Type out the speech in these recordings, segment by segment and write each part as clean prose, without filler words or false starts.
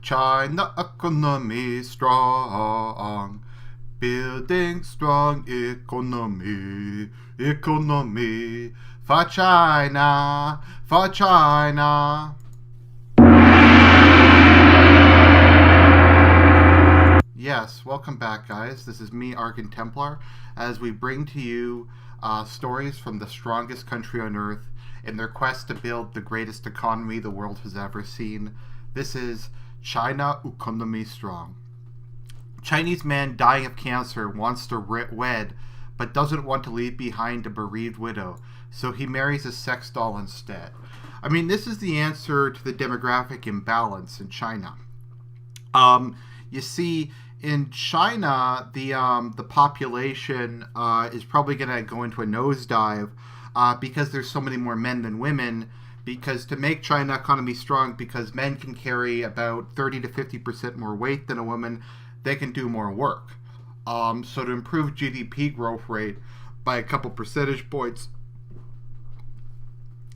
China economy strong. Building strong economy. Economy. For China. For China. Yes, welcome back, guys. This is me, Arkan Templar, as we bring to you stories from the strongest country on earth in their quest to build the greatest economy the world has ever seen. This is China Economy Strong. Chinese man dying of cancer wants to wed, but doesn't want to leave behind a bereaved widow, so he marries a sex doll instead. I mean, this is the answer to the demographic imbalance in China. You see, in China, the population is probably going to go into a nosedive because there's so many more men than women. Because to make China economy strong, because men can carry about 30 to 50% more weight than a woman, they can do more work. So to improve GDP growth rate by a couple percentage points,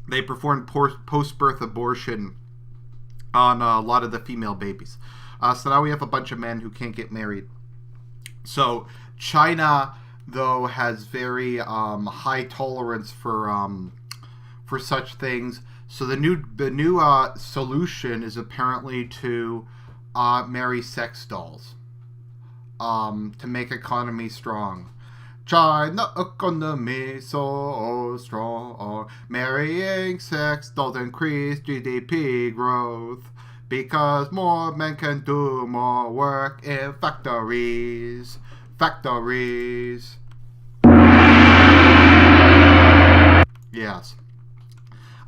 they perform post-birth abortion on a lot of the female babies. So now we have a bunch of men who can't get married. So China, though, has very high tolerance for such things. So the new solution is apparently to marry sex dolls to make economy strong. China economy so strong. Marrying sex dolls increase GDP growth. Because more men can do more work in factories. Factories. Yes.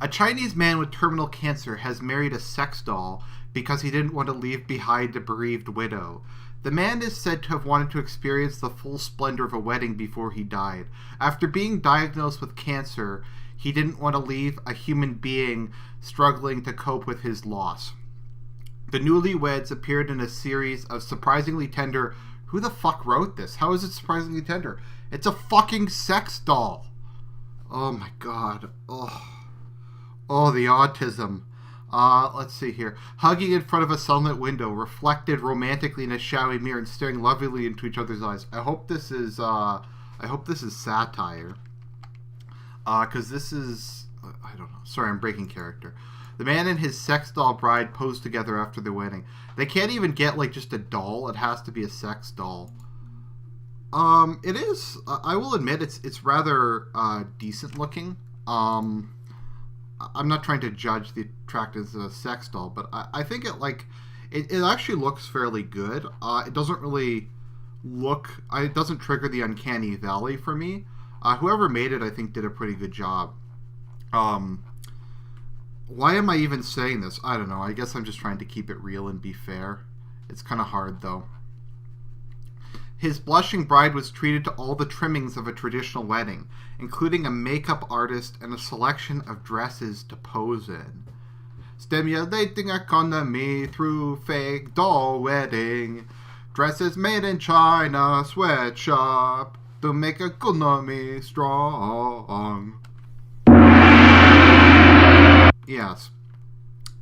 A Chinese man with terminal cancer has married a sex doll because he didn't want to leave behind a bereaved widow. The man is said to have wanted to experience the full splendor of a wedding before he died. After being diagnosed with cancer, he didn't want to leave a human being struggling to cope with his loss. The newlyweds appeared in a series of surprisingly tender... Who the fuck wrote this? How is it surprisingly tender? It's a fucking sex doll. Oh my god. Oh, the autism. Let's see here. Hugging in front of a sunlit window, reflected romantically in a showy mirror and staring lovingly into each other's eyes. I hope this is satire. Because this is... I don't know. Sorry, I'm breaking character. The man and his sex doll bride pose together after the wedding. They can't even get, like, just a doll. It has to be a sex doll. It is, I will admit, it's rather, decent looking. I'm not trying to judge the attractiveness of a sex doll, but I think it actually looks fairly good. It doesn't really it doesn't trigger the uncanny valley for me. Whoever made it, I think, did a pretty good job. Why am I even saying this? I don't know. I guess I'm just trying to keep it real and be fair. It's kind of hard, though. His blushing bride was treated to all the trimmings of a traditional wedding, including a makeup artist and a selection of dresses to pose in. Stimulating economy through fake doll wedding. Dresses made in China, sweatshop, to make economy strong. Yes.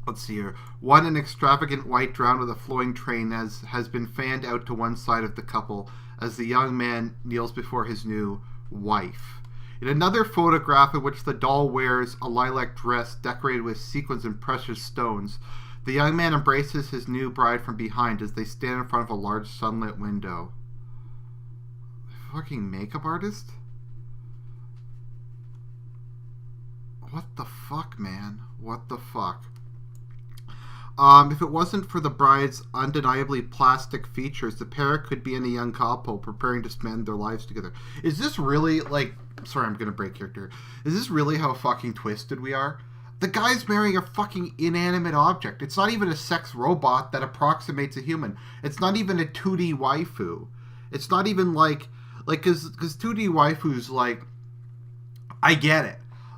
Let's see here. One, an extravagant white gown with a flowing train has been fanned out to one side of the couple as the young man kneels before his new wife. In another photograph in which the doll wears a lilac dress decorated with sequins and precious stones, the young man embraces his new bride from behind as they stand in front of a large sunlit window. Fucking makeup artist? What the fuck, man? What the fuck? If it wasn't for the bride's undeniably plastic features, the pair could be in a young couple preparing to spend their lives together. Is this really, like... Sorry, I'm gonna break character. Is this really how fucking twisted we are? The guy's marrying a fucking inanimate object. It's not even a sex robot that approximates a human. It's not even a 2D waifu. It's not even like... Because 2D waifus, like... I get it.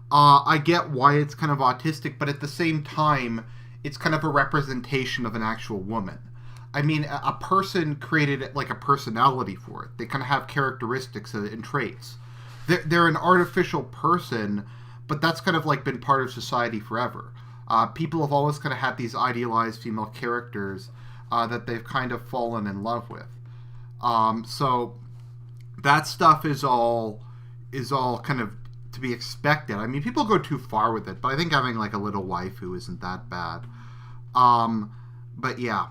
I get why it's kind of autistic, but at the same time, it's kind of a representation of an actual woman. I mean, a person created like a personality for it. They kind of have characteristics and traits. They're an artificial person, but that's kind of like been part of society forever. People have always kind of had these idealized female characters that they've kind of fallen in love with. So that stuff is all kind of to be expected. I mean, people go too far with it, but I think having like a little waifu isn't that bad. But yeah,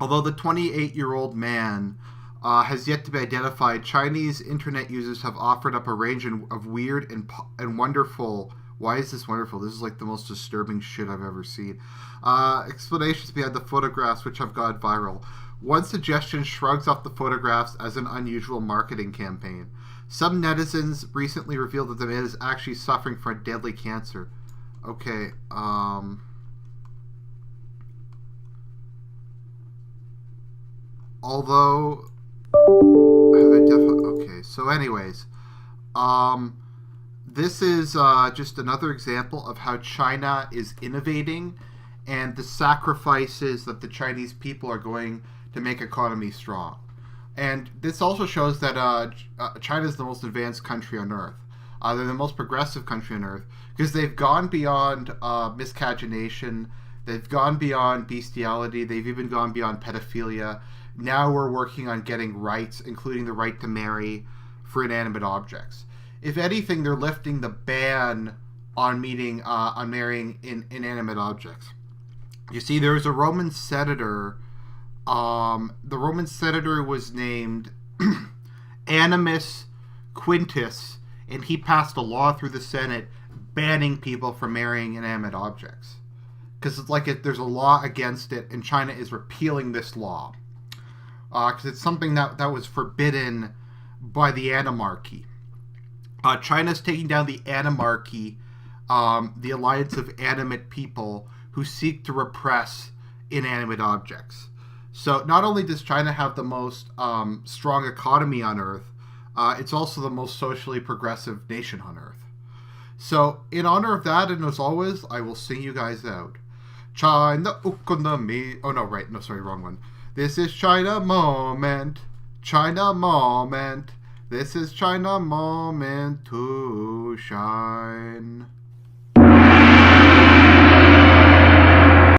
although the 28-year-old man has yet to be identified, Chinese internet users have offered up a range of weird and wonderful. Why is this wonderful? This is like the most disturbing shit I've ever seen. Explanations behind the photographs, which have gone viral. One suggestion shrugs off the photographs as an unusual marketing campaign. Some netizens recently revealed that the man is actually suffering from a deadly cancer. Okay, although... Okay, so anyways, this is just another example of how China is innovating and the sacrifices that the Chinese people are going to make economy strong. And this also shows that China is the most advanced country on Earth. They're the most progressive country on Earth because they've gone beyond miscegenation, they've gone beyond bestiality, they've even gone beyond pedophilia. Now we're working on getting rights, including the right to marry for inanimate objects. If anything, they're lifting the ban on marrying inanimate objects. You see, there was a Roman senator. The Roman senator was named Animus Quintus, and he passed a law through the Senate banning people from marrying inanimate objects. Because it's like there's a law against it, and China is repealing this law. Because it's something that was forbidden by the Animarchy. China's taking down the Animarchy, the alliance of animate people who seek to repress inanimate objects. So not only does China have the most strong economy on Earth, it's also the most socially progressive nation on Earth. So in honor of that, and as always, I will sing you guys out. China economy. Oh no, right. No, sorry, wrong one. This is China moment. China moment. This is China moment to shine.